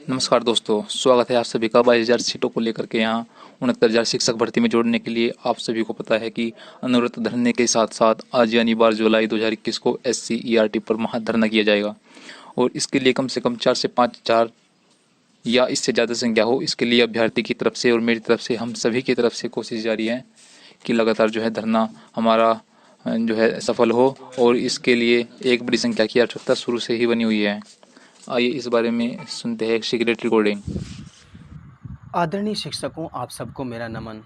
नमस्कार दोस्तों, स्वागत है आप सभी का 22,000 सीटों को लेकर के। यहाँ 69,000 शिक्षक भर्ती में जोड़ने के लिए आप सभी को पता है कि अनुव्रत धरने के साथ साथ आज यानी 12 जुलाई 2021 को SC/ERT पर महाधरना किया जाएगा। और इसके लिए कम से कम 4 से 5,000 या इससे ज़्यादा संख्या हो, इसके लिए अभ्यर्थी की तरफ से और मेरी तरफ से, हम सभी की तरफ से कोशिश जारी है कि लगातार जो है धरना हमारा जो है सफल हो। और इसके लिए एक बड़ी संख्या की आवश्यकता शुरू से ही बनी हुई है। आइए इस बारे में सुनते हैं एक सीक्रेट रिकॉर्डिंग। आदरणीय शिक्षकों, आप सबको मेरा नमन।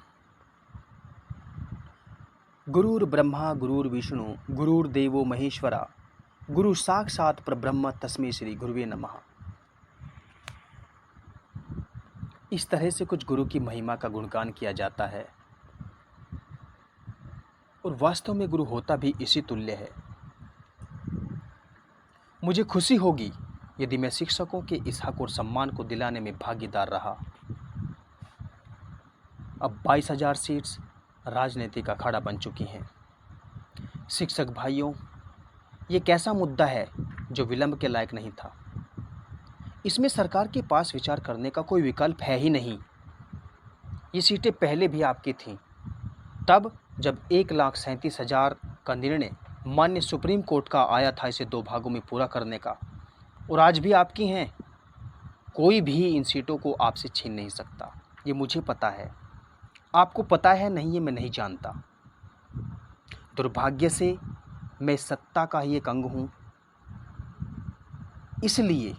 गुरुर ब्रह्मा गुरुर विष्णु गुरुर्देवो महेश्वरा गुरु साक्षात परब्रह्म तस्मै श्री गुरुवे नमः। इस तरह से कुछ गुरु की महिमा का गुणगान किया जाता है और वास्तव में गुरु होता भी इसी तुल्य है। मुझे खुशी होगी यदि मैं शिक्षकों के इस हक और सम्मान को दिलाने में भागीदार रहा। अब 22,000 सीट्स राजनीतिक अखाड़ा बन चुकी हैं। शिक्षक भाइयों, ये कैसा मुद्दा है जो विलंब के लायक नहीं था। इसमें सरकार के पास विचार करने का कोई विकल्प है ही नहीं। ये सीटें पहले भी आपकी थीं, तब जब 1,37,000 का निर्णय माननीय सुप्रीम कोर्ट का आया था इसे 2 भागों में पूरा करने का, और आज भी आपकी हैं। कोई भी इन सीटों को आपसे छीन नहीं सकता, ये मुझे पता है। आपको पता है नहीं, ये मैं नहीं जानता। दुर्भाग्य से मैं सत्ता का ही एक अंग हूँ, इसलिए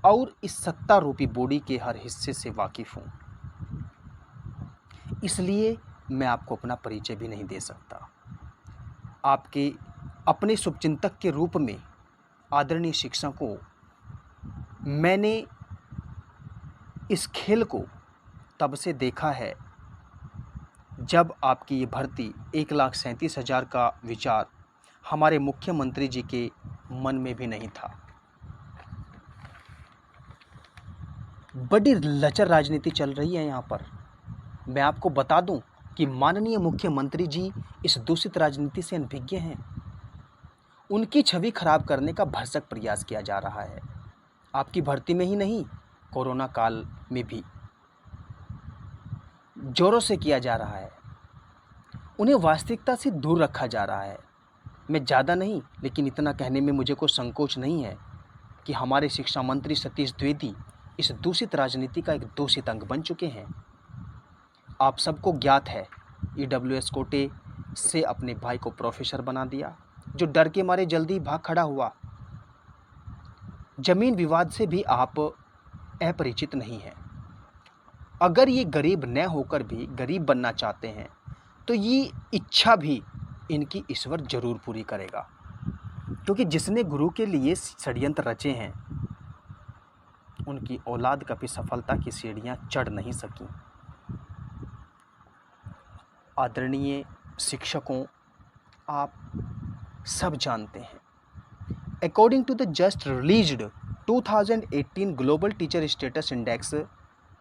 और इस सत्ता रूपी बॉडी के हर हिस्से से वाकिफ़ हूँ, इसलिए मैं आपको अपना परिचय भी नहीं दे सकता। आपके अपने शुभचिंतक के रूप में आदरणीय शिक्षकों, मैंने इस खेल को तब से देखा है जब आपकी ये भर्ती 1,37,000 का विचार हमारे मुख्यमंत्री जी के मन में भी नहीं था। बड़ी लचर राजनीति चल रही है यहाँ पर। मैं आपको बता दूं कि माननीय मुख्यमंत्री जी इस दूषित राजनीति से अनभिज्ञ हैं। उनकी छवि खराब करने का भरसक प्रयास किया जा रहा है। आपकी भर्ती में ही नहीं, कोरोना काल में भी जोरों से किया जा रहा है। उन्हें वास्तविकता से दूर रखा जा रहा है। मैं ज़्यादा नहीं, लेकिन इतना कहने में मुझे कोई संकोच नहीं है कि हमारे शिक्षा मंत्री सतीश द्विवेदी इस दूषित राजनीति का एक दूषित अंग बन चुके हैं। आप सबको ज्ञात है, EWS कोटे से अपने भाई को प्रोफेसर बना दिया, जो डर के मारे जल्दी भाग खड़ा हुआ। जमीन विवाद से भी आप अपरिचित नहीं हैं। अगर ये गरीब न होकर भी गरीब बनना चाहते हैं तो ये इच्छा भी इनकी ईश्वर जरूर पूरी करेगा, क्योंकि जिसने गुरु के लिए षड्यंत्र रचे हैं उनकी औलाद कभी सफलता की सीढ़ियां चढ़ नहीं सकी। आदरणीय शिक्षकों, आप सब जानते हैं, according to the just released 2018 global teacher status index,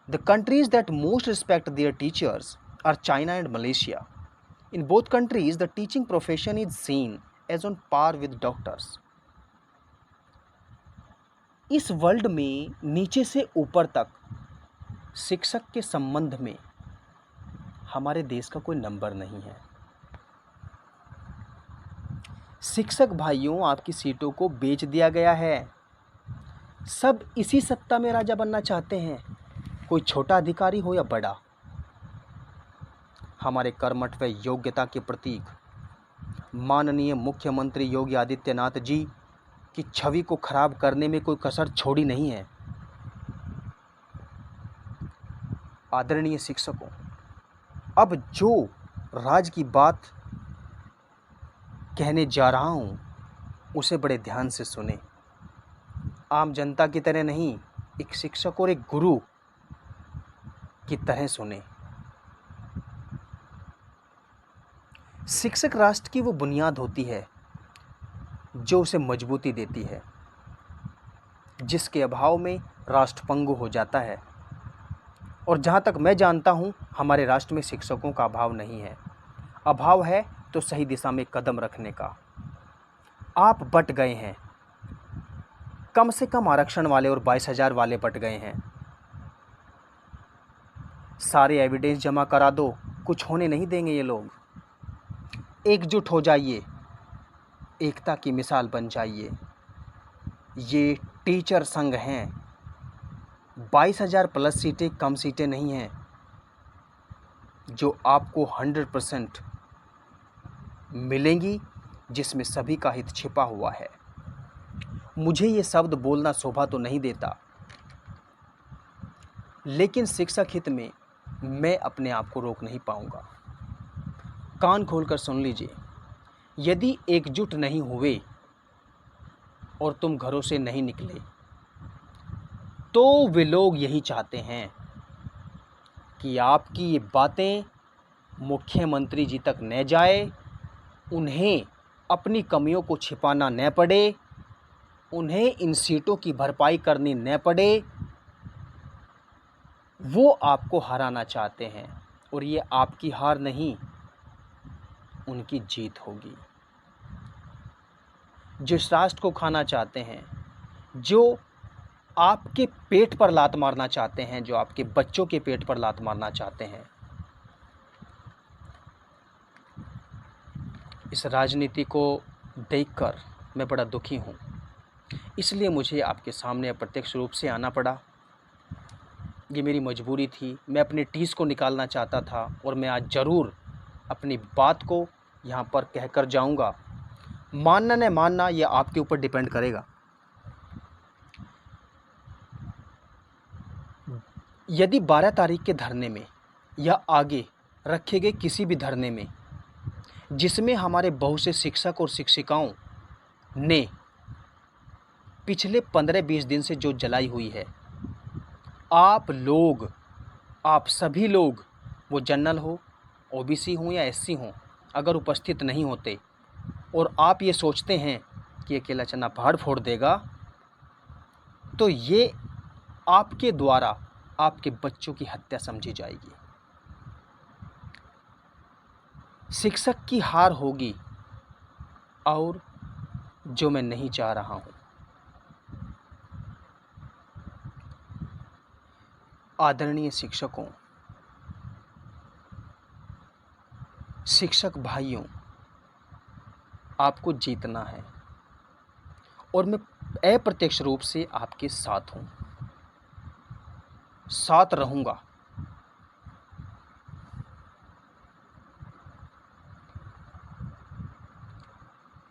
the countries that most respect their teachers are China and Malaysia. In both countries, the teaching profession is seen as on par with doctors. इस world में नीचे से ऊपर तक शिक्षक के संबंध में हमारे देश का कोई नंबर नहीं है। शिक्षक भाइयों, आपकी सीटों को बेच दिया गया है। सब इसी सत्ता में राजा बनना चाहते हैं, कोई छोटा अधिकारी हो या बड़ा। हमारे कर्मठ व योग्यता के प्रतीक माननीय मुख्यमंत्री योगी आदित्यनाथ जी की छवि को खराब करने में कोई कसर छोड़ी नहीं है। आदरणीय शिक्षकों, अब जो राज की बात कहने जा रहा हूँ उसे बड़े ध्यान से सुने। आम जनता की तरह नहीं, एक शिक्षक और एक गुरु की तरह सुने। शिक्षक राष्ट्र की वो बुनियाद होती है जो उसे मजबूती देती है, जिसके अभाव में राष्ट्र पंगु हो जाता है। और जहाँ तक मैं जानता हूँ, हमारे राष्ट्र में शिक्षकों का अभाव नहीं है। अभाव है तो सही दिशा में कदम रखने का। आप बट गए हैं। कम से कम आरक्षण वाले और 22,000 वाले बट गए हैं। सारे एविडेंस जमा करा दो, कुछ होने नहीं देंगे ये लोग। एकजुट हो जाइए, एकता की मिसाल बन जाइए। ये टीचर संघ हैं। 22,000 प्लस सीटें कम सीटें नहीं हैं, जो आपको 100% मिलेंगी, जिसमें सभी का हित छिपा हुआ है। मुझे ये शब्द बोलना शोभा तो नहीं देता, लेकिन शिक्षक हित में मैं अपने आप को रोक नहीं पाऊंगा। कान खोलकर सुन लीजिए, यदि एकजुट नहीं हुए और तुम घरों से नहीं निकले, तो वे लोग यही चाहते हैं कि आपकी ये बातें मुख्यमंत्री जी तक न जाए, उन्हें अपनी कमियों को छिपाना न पड़े, उन्हें इन सीटों की भरपाई करनी न पड़े। वो आपको हराना चाहते हैं और ये आपकी हार नहीं, उनकी जीत होगी। जिस राष्ट्र को खाना चाहते हैं, जो आपके पेट पर लात मारना चाहते हैं, जो आपके बच्चों के पेट पर लात मारना चाहते हैं, इस राजनीति को देखकर मैं बड़ा दुखी हूँ। इसलिए मुझे आपके सामने अप्रत्यक्ष रूप से आना पड़ा। ये मेरी मजबूरी थी। मैं अपने टीस को निकालना चाहता था और मैं आज ज़रूर अपनी बात को यहाँ पर कहकर जाऊँगा। मानना न मानना ये आपके ऊपर डिपेंड करेगा। यदि 12 तारीख के धरने में या आगे रखे गए किसी भी धरने में, जिसमें हमारे बहुत से शिक्षक और शिक्षिकाओं ने पिछले 15-20 दिन से जो जलाई हुई है, आप सभी लोग, वो जनरल हो, ओबीसी हो या एससी हो, अगर उपस्थित नहीं होते और आप ये सोचते हैं कि अकेला चना पहाड़ फोड़ देगा, तो ये आपके द्वारा आपके बच्चों की हत्या समझी जाएगी। शिक्षक की हार होगी, और जो मैं नहीं चाह रहा हूँ। आदरणीय शिक्षकों, शिक्षक भाइयों, आपको जीतना है और मैं अप्रत्यक्ष रूप से आपके साथ हूँ, साथ रहूँगा।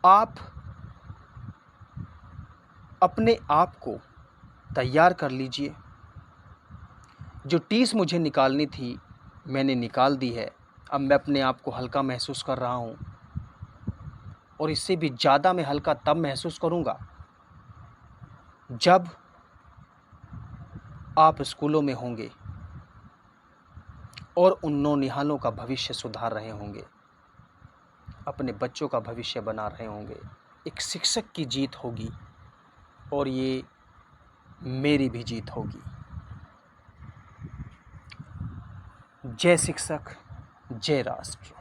आप अपने आप को तैयार कर लीजिए। जो टीस मुझे निकालनी थी मैंने निकाल दी है। अब मैं अपने आप को हल्का महसूस कर रहा हूँ, और इससे भी ज़्यादा मैं हल्का तब महसूस करूँगा जब आप स्कूलों में होंगे और उन नौनिहालों का भविष्य सुधार रहे होंगे, अपने बच्चों का भविष्य बना रहे होंगे। एक शिक्षक की जीत होगी और ये मेरी भी जीत होगी। जय शिक्षक, जय राष्ट्र।